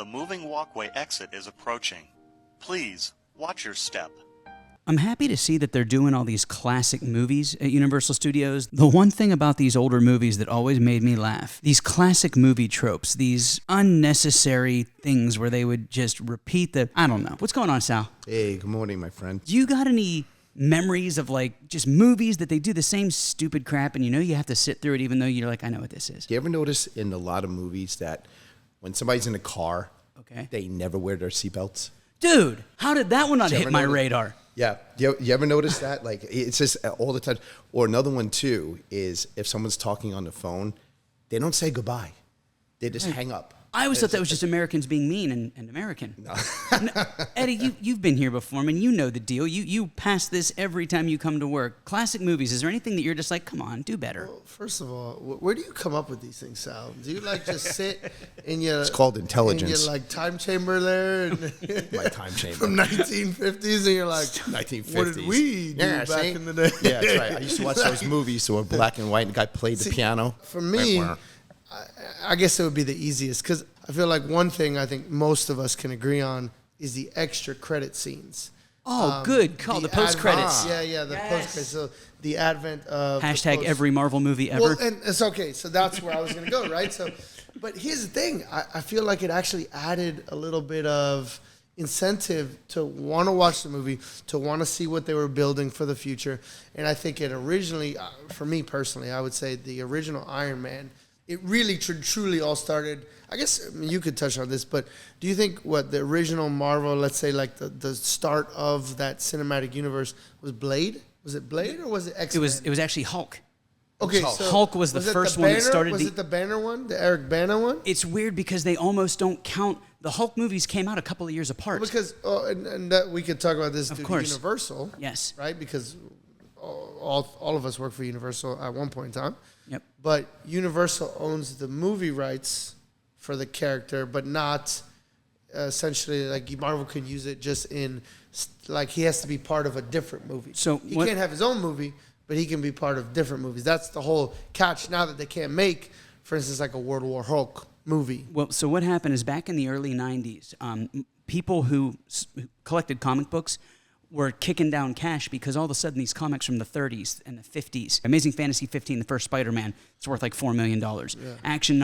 The moving walkway exit is approaching. Please, watch your step. I'm happy to see that they're doing all these classic movies at Universal Studios. The one thing about these older movies that always made me laugh, these classic movie tropes, these unnecessary things where they would just repeat I don't know. What's going on, Sal? Hey, good morning, my friend. Do you got any memories of like just movies that they do the same stupid crap and you know you have to sit through it even though you're like, I know what this is? Do you ever notice in a lot of movies that when somebody's in a car, they never wear their seatbelts? Dude, how did that one not hit my radar? Yeah. You ever notice that? Like, it's just all the time. Or another one, too, is if someone's talking on the phone, they don't say goodbye. They just hang up. I always thought that was just Americans being mean and American. No. No, Eddie, you've been here before, man. You know the deal. You pass this every time you come to work. Classic movies. Is there anything that you're just like, come on, do better? Well, first of all, where do you come up with these things, Sal? Do you like just sit in your... It's called intelligence. In your like time chamber there? And my time chamber. From 1950s, and you're like, 1950s. What did we do back in the day? Yeah, that's right. I used to watch those movies that were black and white, and the guy played the piano. For me... I guess it would be the easiest because I feel like one thing I think most of us can agree on is the extra credit scenes. Oh, good call. The post credits. Yeah, the post credits. So the advent of hashtag every Marvel movie ever. Well, and it's okay. So that's where I was going to go, right? So, but here's the thing. I feel like it actually added a little bit of incentive to want to watch the movie, to want to see what they were building for the future. And I think it originally, for me personally, I would say the original Iron Man. It really truly all started, I guess you could touch on this, but do you think the original Marvel, let's say like the start of that cinematic universe was Blade? Was it Blade or was it X-Men? It was actually Hulk. Okay, so Hulk was the first one that started Was it the Banner one? The Eric Bana one? It's weird because they almost don't count. The Hulk movies came out a couple of years apart. Well, because, and that we could talk about this of course. Universal. Yes. Right? Because all of us work for Universal at one point in time. Yep. But Universal owns the movie rights for the character, but not essentially like Marvel could use it just in like he has to be part of a different movie. So he can't have his own movie, but he can be part of different movies. That's the whole catch now that they can't make, for instance, like a World War Hulk movie. Well, so what happened is back in the early 90s, people who collected comic books were kicking down cash because all of a sudden these comics from the 30s and the 50s, Amazing Fantasy 15, the first Spider-Man, it's worth like $4 million. Yeah. Action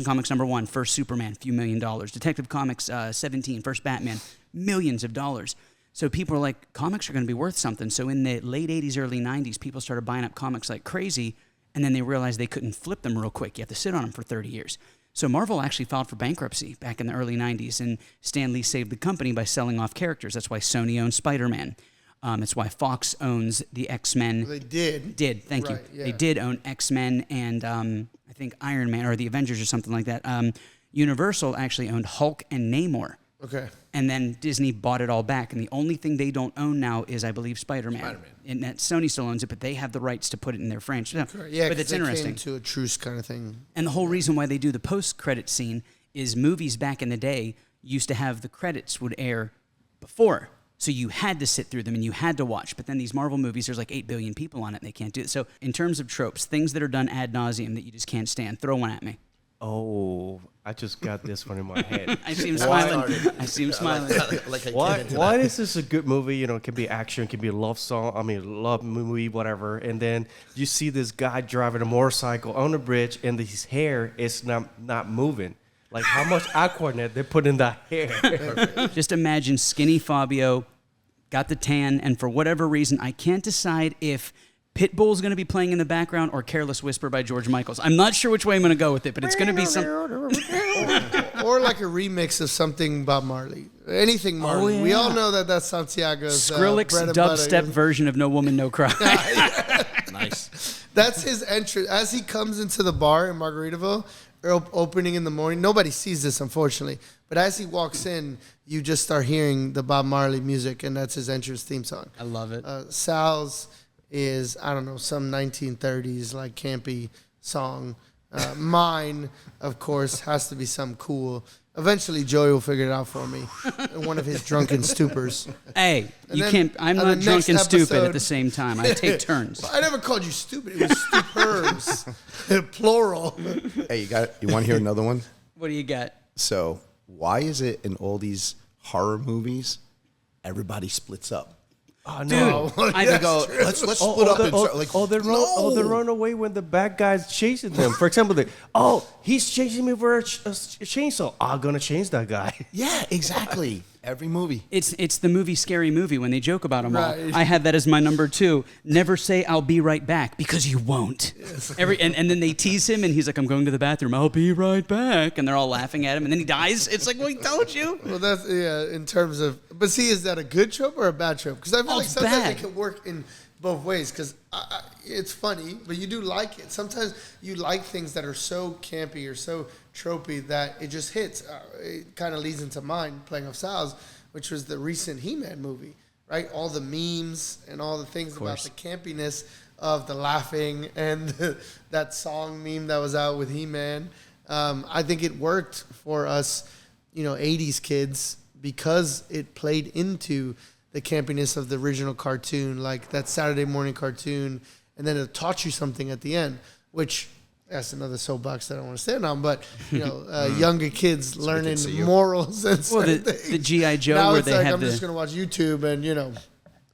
Comics number 1, first Superman, few $1 million. Detective Comics 17, first Batman, millions of dollars. So people are like, comics are going to be worth something. So in the late 80s, early 90s, people started buying up comics like crazy, and then they realized they couldn't flip them real quick. You have to sit on them for 30 years. So Marvel actually filed for bankruptcy back in the early 90s, and Stan Lee saved the company by selling off characters. That's why Sony owns Spider-Man. It's why Fox owns the X-Men. Well, they did. Thank you. Yeah. They did own X-Men and I think Iron Man or the Avengers or something like that. Universal actually owned Hulk and Namor. Okay. And then Disney bought it all back. And the only thing they don't own now is, I believe, Spider-Man. And that Sony still owns it, but they have the rights to put it in their franchise. Yeah, but it's interesting. Came to a truce kind of thing. And the whole reason why they do the post-credit scene is movies back in the day used to have the credits would air before. So you had to sit through them and you had to watch. But then these Marvel movies, there's like 8 billion people on it and they can't do it. So in terms of tropes, things that are done ad nauseum that you just can't stand, throw one at me. Oh, I just got this one in my head. I see him smiling. I see him smiling. Why is this a good movie? You know, it can be action, it can be a love movie, whatever. And then you see this guy driving a motorcycle on the bridge and his hair is not moving. Like how much Aquanet they put in that hair. Just imagine skinny Fabio got the tan, and for whatever reason, I can't decide if Pitbull's going to be playing in the background or Careless Whisper by George Michaels. I'm not sure which way I'm going to go with it, but it's going to be some... or like a remix of something Bob Marley. Anything Marley. Oh, yeah. We all know that's Santiago's Skrillex dubstep version of No Woman, No Cry. Nice. That's his entrance. As he comes into the bar in Margaritaville, opening in the morning. Nobody sees this, unfortunately. But as he walks in, you just start hearing the Bob Marley music, and that's his entrance theme song. I love it. Sal's is, I don't know, some 1930s, like, campy song. Mine, of course, has to be some cool. Eventually, Joey will figure it out for me in one of his drunken stupors. Hey, I'm not drunk and stupid at the same time. I take turns. I never called you stupid. It was stupers, plural. Hey, you want to hear another one? What do you got? So why is it in all these horror movies, everybody splits up? Oh, Dude, no. I Go, let's split up and start, like, They run away when the bad guy's chasing them. For example, he's chasing me for a chainsaw. I'm gonna change that guy. Yeah, exactly. Every movie. It's the movie Scary Movie when they joke about them all. Right. I had that as my number 2. Never say I'll be right back because you won't. And then they tease him and he's like, I'm going to the bathroom. I'll be right back. And they're all laughing at him and then he dies. It's like, well, he told you. Well, that's in terms of. But see, is that a good trope or a bad trope? Because I feel like it's sometimes bad. it can work in both ways. Because it's funny, but you do like it. Sometimes you like things that are so campy or so tropey that it just hits. It kind of leads into mine, playing off Sal's, which was the recent He-Man movie, right? All the memes and all the things about the campiness of the laughing and that song meme that was out with He-Man. I think it worked for us, 80s kids because it played into the campiness of the original cartoon, like that Saturday morning cartoon, and then it taught you something at the end, which that's another soapbox that I don't want to stand on, but younger kids learning morals and certain things. The G.I. Joe now where it's they like have I'm just gonna watch YouTube and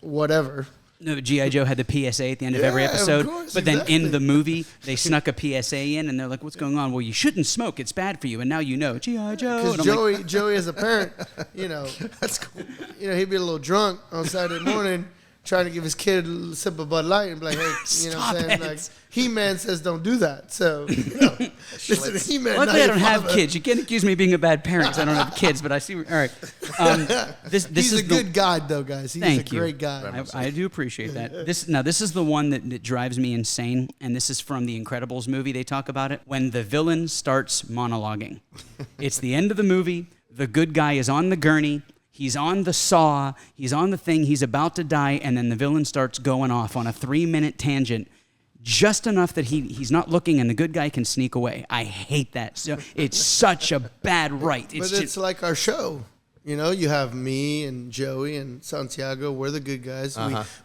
whatever. No, G.I. Joe had the PSA at the end of every Yeah, of episode. course, but then in exactly. the movie, they snuck a PSA in, and they're like, what's going on? Well, you shouldn't smoke. It's bad for you. And now you know. G.I. Joe. Because And I'm like, Joey as a parent, That's cool. he'd be a little drunk on Saturday morning trying to give his kid a sip of Bud Light and be like, hey, you know what I'm saying? Stop it. Like, He-Man says don't do that. So, listen to He-Man. luckily, not I don't your have father. kids. You can't accuse me of being a bad parent because I don't have kids, but I see. All right. This He's is a good guide, though, guys. He's Thank a you. great guy. I do appreciate that. This is the one that drives me insane, and this is from the Incredibles movie. They talk about it when the villain starts monologuing. It's the end of the movie. The good guy is on the gurney. He's on the saw. He's on the thing. He's about to die, and then the villain starts going off on a 3-minute tangent. Just enough that he's not looking and the good guy can sneak away. I hate that. So it's such a bad right. But it's like our show. You have me and Joey and Santiago. We're the good guys.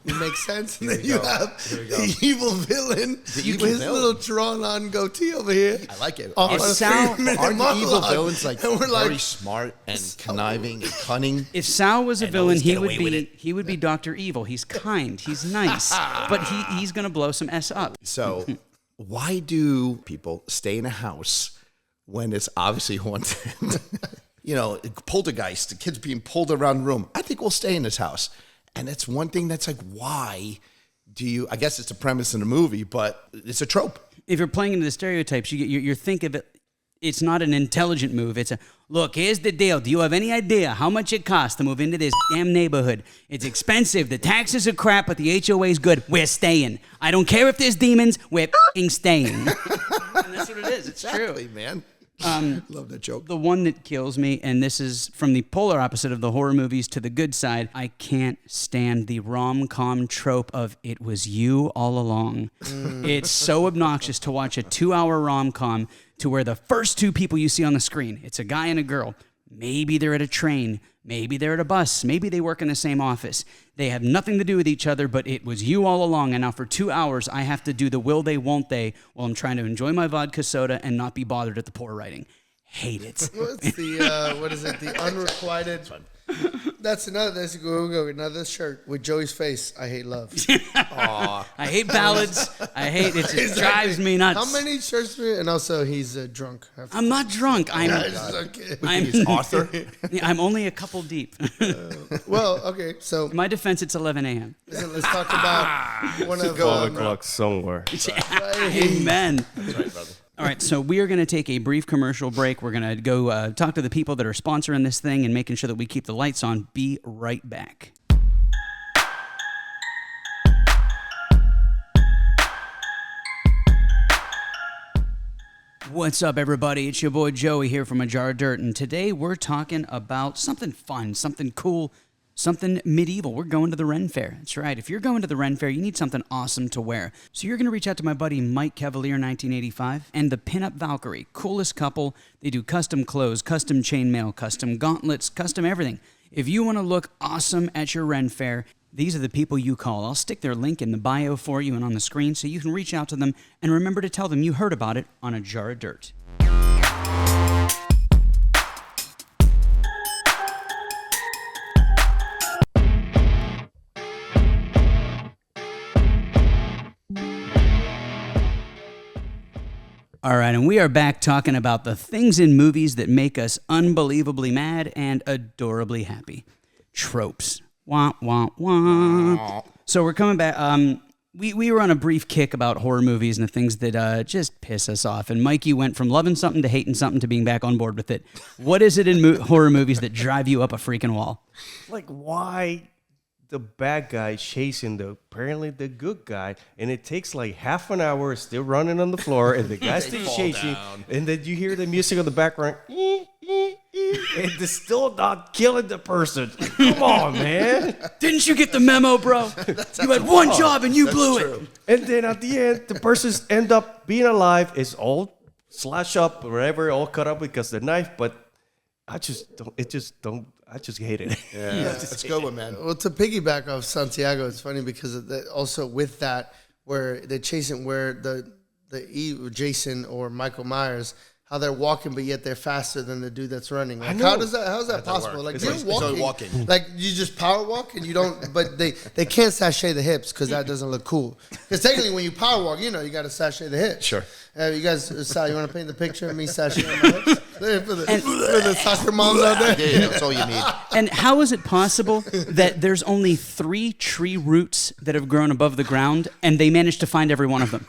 We make sense. And then you have the evil villain with evil his villain. little drawn-on goatee over here. I like it. Off If on a Sal- 3-minute Aren't the evil monologue. villains like And we're very smart and conniving and cunning? If Sal was a And villain, always he get would away with be it. he would be Dr. Evil. He's kind, he's nice, but he's gonna blow some S up. So, why do people stay in a house when it's obviously haunted? Poltergeist, the kids being pulled around the room. I think we'll stay in this house. And that's one thing that's like, why do you, I guess it's a premise in the movie, but it's a trope. If you're playing into the stereotypes, you think of it. It's not an intelligent move. It's a look. Here's the deal. Do you have any idea how much it costs to move into this damn neighborhood? It's expensive. The taxes are crap, but the HOA's good. We're staying. I don't care if there's demons. We're f***ing staying. And that's what it is. It's Exactly, true. man. Love that joke. The one that kills me, and this is from the polar opposite of the horror movies to the good side, I can't stand the rom-com trope of it was you all along. It's so obnoxious to watch a 2-hour rom-com to where the first 2 people you see on the screen, it's a guy and a girl. Maybe they're at a train. Maybe they're at a bus. Maybe they work in the same office. They have nothing to do with each other, but it was you all along. And now for 2 hours, I have to do the will they, won't they while I'm trying to enjoy my vodka soda and not be bothered at the poor writing. Hate it. What's the what is it? The unrequited. That's another shirt with Joey's face. I hate love. I hate ballads. I hate it. Just drives me nuts. How many shirts? And also, he's drunk. I'm not drunk. He's Arthur. I'm only a couple deep. Well, okay. So In my defense, it's 11 a.m. let's talk about one of 12 o'clock somewhere. Amen. All right, so we are going to take a brief commercial break. We're going to go talk to the people that are sponsoring this thing and making sure that we keep the lights on. Be right back. What's up, everybody? It's your boy Joey here from A Jar of Dirt, and today we're talking about something fun, something cool, something medieval. We're going to the Ren Fair. That's right. If you're going to the Ren Fair, you need something awesome to wear. So you're going to reach out to my buddy Mike Cavalier, 1985, and the Pinup Valkyrie. Coolest couple. They do custom clothes, custom chainmail, custom gauntlets, custom everything. If you want to look awesome at your Ren Fair, these are the people you call. I'll stick their link in the bio for you and on the screen so you can reach out to them and remember to tell them you heard about it on A Jar of Dirt. All right, and we are back talking about the things in movies that make us unbelievably mad and adorably happy. Tropes. Wah, wah, wah. So we're coming back. We were on a brief kick about horror movies and the things that just piss us off. And Mikey went from loving something to hating something to being back on board with it. What is it in horror movies that drive you up a freaking wall? Like, why the bad guy chasing apparently the good guy, and it takes like half an hour, still running on the floor, and the guy's still chasing, and then you hear the music in the background, and they're still not killing the person. Come on, man. Didn't you get the memo, bro? You had one job and you blew it. And then at the end, the persons end up being alive. It's all slashed up, whatever, all cut up because of the knife, but I just hate it. Yeah, that's a good one, man. Well, to piggyback off Santiago, it's funny because of also with that, where they're chasing, where Jason or Michael Myers, how they're walking, but yet they're faster than the dude that's running. Like, how's that possible? Like, you're walking. Like, you just power walk and you don't, but they can't sashay the hips because that doesn't look cool. Because technically when you power walk, you got to sashay the hips. Sure. You guys, Sal, you want to paint the picture of me sashaying my hips? For the soccer moms out there? Yeah, that's all you need. And how is it possible that there's only 3 tree roots that have grown above the ground and they managed to find every one of them?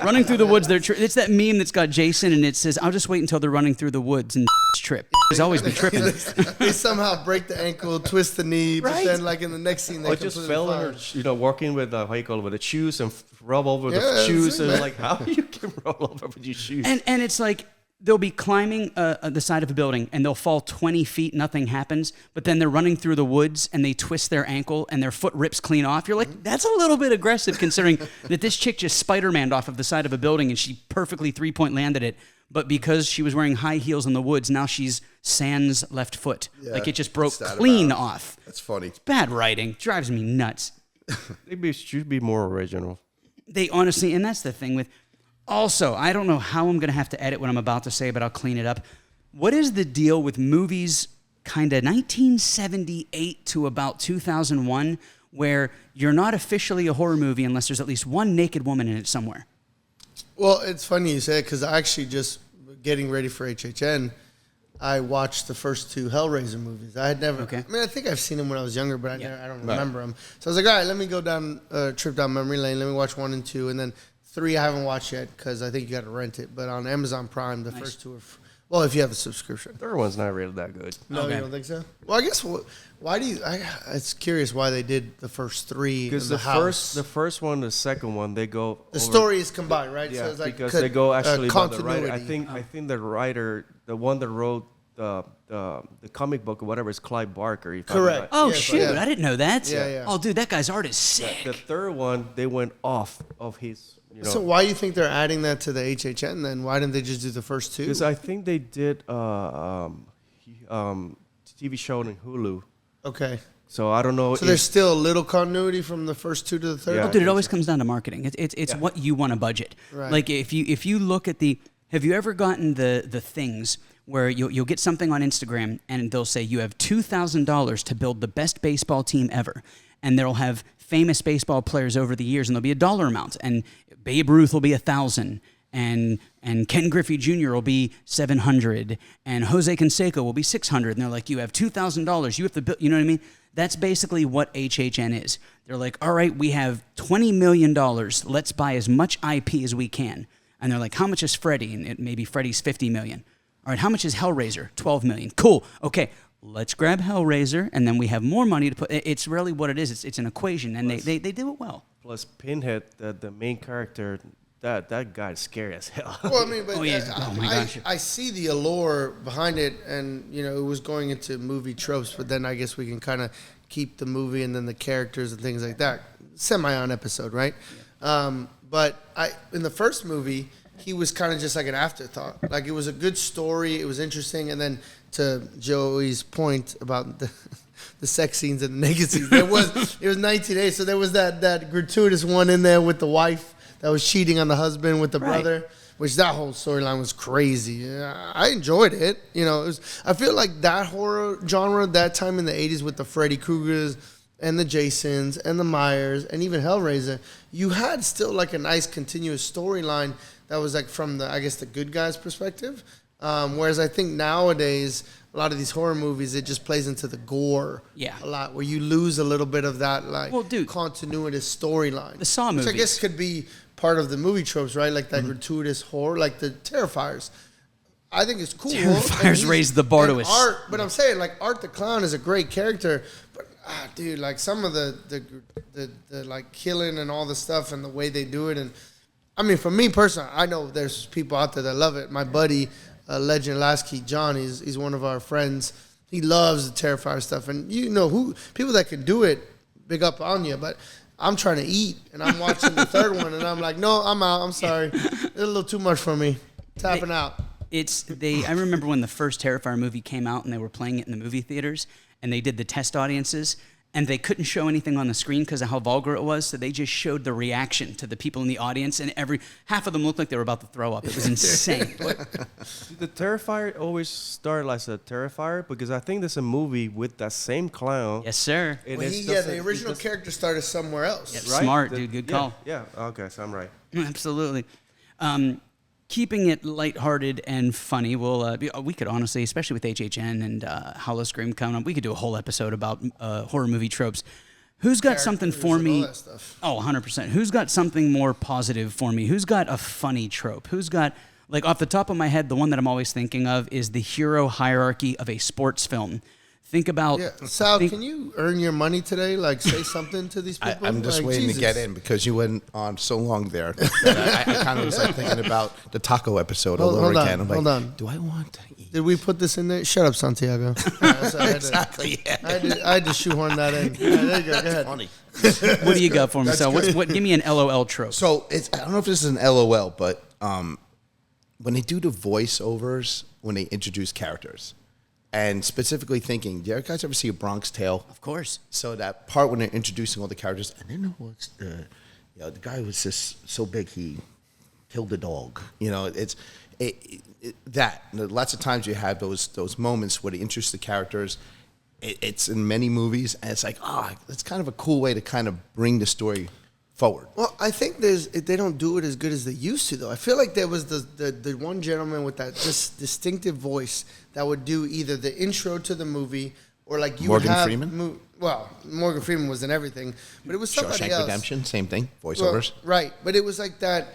Running through the woods, it's that meme that's got Jason and it says, I'll just wait until they're running through the woods and trip. He's always been tripping. They somehow break the ankle, twist the knee, but then like in the next scene they I just fell in her, walking with with the shoes and rub over the shoes, and like, how you can roll over with your shoes? And it's like they'll be climbing the side of a building and they'll fall 20 feet, nothing happens, but then they're running through the woods and they twist their ankle and their foot rips clean off. You're like, that's a little bit aggressive considering that this chick just Spider-Maned off of the side of a building and she perfectly 3-point landed it. But because she was wearing high heels in the woods, now she's sans left foot. Yeah, like it just broke what's that clean about? off. That's funny. Bad writing. Drives me nuts. Maybe it should be more original. They honestly, and that's the thing with, also, I don't know how I'm going to have to edit what I'm about to say, but I'll clean it up. What is the deal with movies kind of 1978 to about 2001 where you're not officially a horror movie unless there's at least one naked woman in it somewhere? Well, it's funny you say it because I actually just getting ready for HHN, I watched the first 2 Hellraiser movies. I had never. Okay. I mean, I think I've seen them when I was younger, but I don't remember them. So I was like, all right, let me go down trip down memory lane. Let me watch 1 and 2, and then 3 I haven't watched yet because I think you got to rent it. But on Amazon Prime, the first 2 are. Well, if you have a subscription. The third one's not really that good. No, Okay. you don't think so? Well, I guess why do you? It's curious why they did the first 3 Because in the house. the first one, the second one, they go. The story is combined, right? Yeah, so it's like because they go actually by the continuity. writer. I think the writer, the one that wrote the comic book or whatever, is Clive Barker. if I'm Correct. right. Oh, Yes, shoot. yeah. I didn't know that. Yeah. Oh, dude, that guy's art is sick. The third one, they went off of his. So why do you think they're adding that to the HHN then? Why didn't they just do the first 2? Because I think they did TV show on Hulu. Okay. So I don't know. So there's still a little continuity from the first 2 to the third? Yeah. Oh, dude, it always comes down to marketing. It's what you want to budget. Right. Like if you look at have you ever gotten the things where you'll get something on Instagram and they'll say you have $2,000 to build the best baseball team ever, and they'll have famous baseball players over the years, and there'll be a dollar amount, and Babe Ruth will be 1,000. And Ken Griffey Jr. will be 700, and Jose Canseco will be 600. And they're like, you have $2,000. You have to build. You know what I mean? That's basically what HHN is. They're like, all right, we have $20 million. Let's buy as much IP as we can. And they're like, how much is Freddy? And maybe Freddy's $50 million. All right, how much is Hellraiser? $12 million. Cool. Okay, let's grab Hellraiser, and then we have more money to put. It's really what it is. It's an equation, and they do it well. Plus Pinhead, the main character. That guy's scary as hell. Well, I mean, but my gosh. I see the allure behind it, and it was going into movie tropes. But then I guess we can kind of keep the movie and then the characters and things like that semi on episode, right? Yeah. But in the first movie, he was kind of just like an afterthought. Like it was a good story, it was interesting, and then to Joey's point about the sex scenes and the naked scenes, it was 1980, so there was that gratuitous one in there with the wife that was cheating on the husband with the brother, which that whole storyline was crazy. Yeah, I enjoyed it. I feel like that horror genre, that time in the 80s with the Freddy Kruegers and the Jasons and the Myers and even Hellraiser, you had still like a nice continuous storyline that was like from the, I guess, the good guy's perspective. Whereas I think nowadays, a lot of these horror movies, it just plays into the gore a lot, where you lose a little bit of that like continuous storyline. The Saw movies. Which I guess could be part of the movie tropes, right? Like that gratuitous horror, like the Terrifiers. I think it's cool. Terrifiers raised the bar to Art, but I'm saying like Art the Clown is a great character, but dude, like some of the like killing and all the stuff and the way they do it, and I mean, for me personally, I know there's people out there that love it. My buddy, Legend Lasky John, he's one of our friends. He loves the Terrifier stuff, and you know who people that can do it, big up on you, but. I'm trying to eat, and I'm watching the third one, and I'm like, no, I'm out. I'm sorry. It's a little too much for me. Tapping out. I remember when the first Terrifier movie came out, and they were playing it in the movie theaters, and they did the test audiences, and they couldn't show anything on the screen because of how vulgar it was, so they just showed the reaction to the people in the audience, and half of them looked like they were about to throw up. It was insane. Did the Terrifier always start as a Terrifier? Because I think there's a movie with that same clown. Yes, sir. And Well, the original character started somewhere else. Yeah, smart, dude. Good call. Yeah. Okay, so I'm right. Absolutely. Keeping it lighthearted and funny, we could honestly, especially with HHN and Hollow Scream coming up, we could do a whole episode about horror movie tropes. Who's got something for me? All that stuff. Oh, 100%. Who's got something more positive for me? Who's got a funny trope? Who's got, like off the top of my head, the one that I'm always thinking of is the hero hierarchy of a sports film. Think about... Yeah. Sal, can you earn your money today? Like, say something to these people? I'm just like, waiting Jesus. to get in because you went on so long there. That I kind of was like thinking about the taco episode all over again. I'm like, hold on. do I want to eat? Did we put this in there? Shut up, Santiago. Exactly, yeah. I had to shoehoorn that in. Yeah, there you go. Go ahead. Funny. what do you got for me? So give me an LOL trope. So I don't know if this is an LOL, but when they do the voiceovers, when they introduce characters, and specifically thinking, do you guys ever see A Bronx Tale? Of course. So that part when they're introducing all the characters, and then there was the guy was just so big he killed a dog. You know, that lots of times you have those moments where they introduce the characters. It's in many movies, and it's like, it's kind of a cool way to kind of bring the story forward. Well, I think they don't do it as good as they used to, though. I feel like there was the one gentleman with that just distinctive voice that would do either the intro to the movie or like you Morgan would have... Freeman? Morgan Freeman was in everything, but it was somebody Shawshank else. Redemption, same thing, voiceovers. Well, right, but it was like that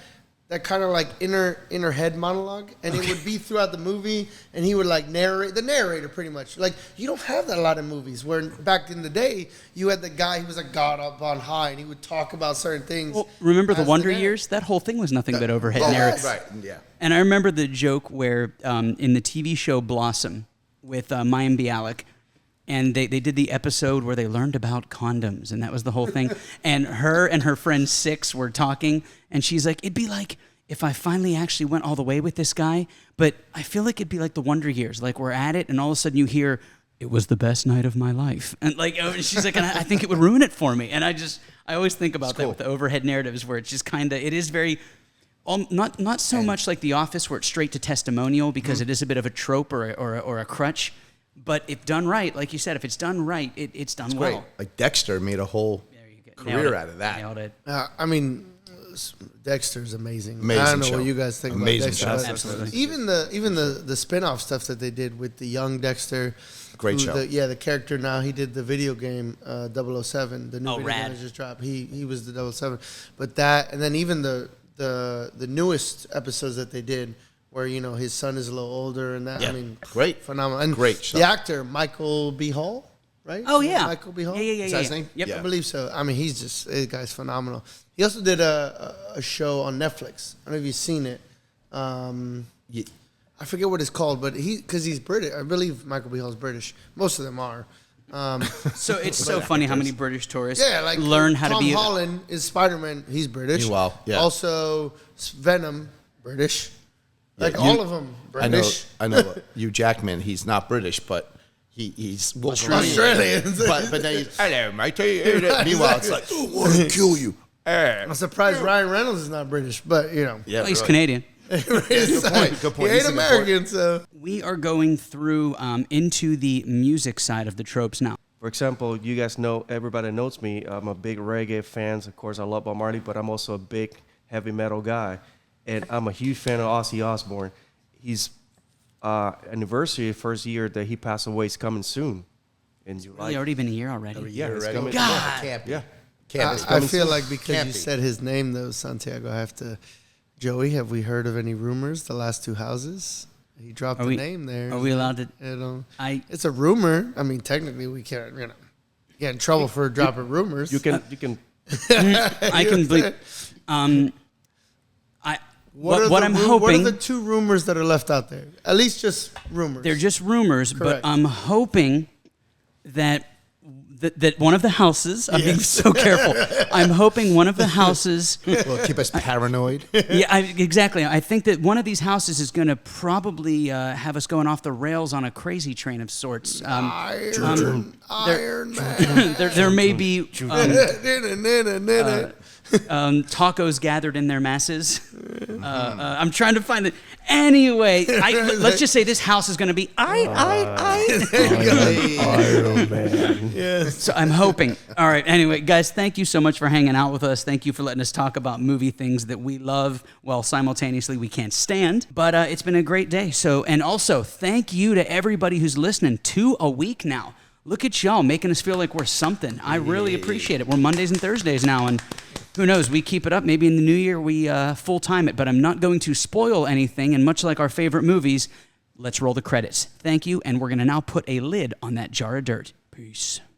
kind of like inner head monologue, and it would be throughout the movie, and he would like narrate, the narrator pretty much. Like, you don't have that a lot of movies, where back in the day, you had the guy who was a god up on high, and he would talk about certain things. Well, remember the as Wonder narrator. Years? That whole thing was nothing but overhead Yes. narrative. Right, yeah. And I remember the joke where in the TV show Blossom with Mayim Bialik, and they did the episode where they learned about condoms, and that was the whole thing. And her and her friend Six were talking, and she's like, it'd be like if I finally actually went all the way with this guy, but I feel like it'd be like the Wonder Years. Like, we're at it, and all of a sudden you hear, it was the best night of my life. And like, she's like, and I think it would ruin it for me. And I always think about that with the overhead narratives, where it's just kind of, it is very... not so much like The Office, where it's straight to testimonial, because it is a bit of a trope or a crutch. But if done right, like you said, if it's done right, it's done well. Great. Like Dexter made a whole career out of that. Nailed it. I mean, Dexter's amazing. Amazing I don't know show. what you guys think Amazing about show. Dexter. Absolutely. Even the spin-off stuff that they did with the young Dexter. Great show. The character now, he did the video game 007, the new video rad. game that just dropped. He was the 007. But that, and then even the newest episodes that they did, where, you know, his son is a little older and that. Yeah. I mean, Great. phenomenal. And Great show. the actor, Michael B. Hall, right? Oh, yeah. Michael B. Hall? Yeah. Is that his name? Yep. Yeah. I believe so. I mean, this guy's phenomenal. He also did a show on Netflix. I don't know if you've seen it. Yeah. I forget what it's called, but because he's British. I believe Michael B. Hall's British. Most of them are. So it's so funny how many British tourists Like learn how Tom to be... Holland is Spider-Man. He's British. Well, yeah. Also, Venom, British. Like all of them, British. I know. Hugh Jackman, he's not British, but he's Australian. but then he's, hello, mate. Meanwhile, it's like, I want to kill you. I'm surprised Ryan Reynolds is not British, but, you know. Yeah, He's really. Canadian. Good point. Good point. He He's ain't a good American, so. We are going through into the music side of the tropes now. For example, you guys know, everybody knows me. I'm a big reggae fan. Of course, I love Bob Marley, but I'm also a big heavy metal guy. and I'm a huge fan of Ozzy Osbourne. His anniversary, first year that he passed away, is coming soon in July. Really, already been a year already. Yeah, it's Already? coming. God. Can't be. Yeah. Can't be. I feel like because Can't you be. said his name, though, Santiago, I have to. Joey, have we heard of any rumors? The last two houses, he dropped Are the we- name there. Are we allowed to? It's a rumor. I mean, technically, we can't. Get in trouble for dropping rumors. You can I can believe. What I'm hoping. What are the two rumors that are left out there? At least just rumors. They're just rumors, Correct. but I'm hoping that that one of the houses. I'm being so careful. I'm hoping one of the houses. Will keep us paranoid. Yeah, exactly. I think that one of these houses is going to probably have us going off the rails on a crazy train of sorts. Iron Man. There may be tacos gathered in their masses. I'm trying to find it. Anyway, let's just say this house is going to be Iron Man. So I'm hoping. All right. Anyway, guys, thank you so much for hanging out with us. Thank you for letting us talk about movie things that we love while simultaneously we can't stand. But it's been a great day. So, and also thank you to everybody who's listening. 2 a week now. Look at y'all making us feel like we're something. I really appreciate it. We're Mondays and Thursdays now, and who knows? We keep it up. Maybe in the new year we full time it. But I'm not going to spoil anything. And much like our favorite movies, let's roll the credits. Thank you, and we're going to now put a lid on that jar of dirt. Peace.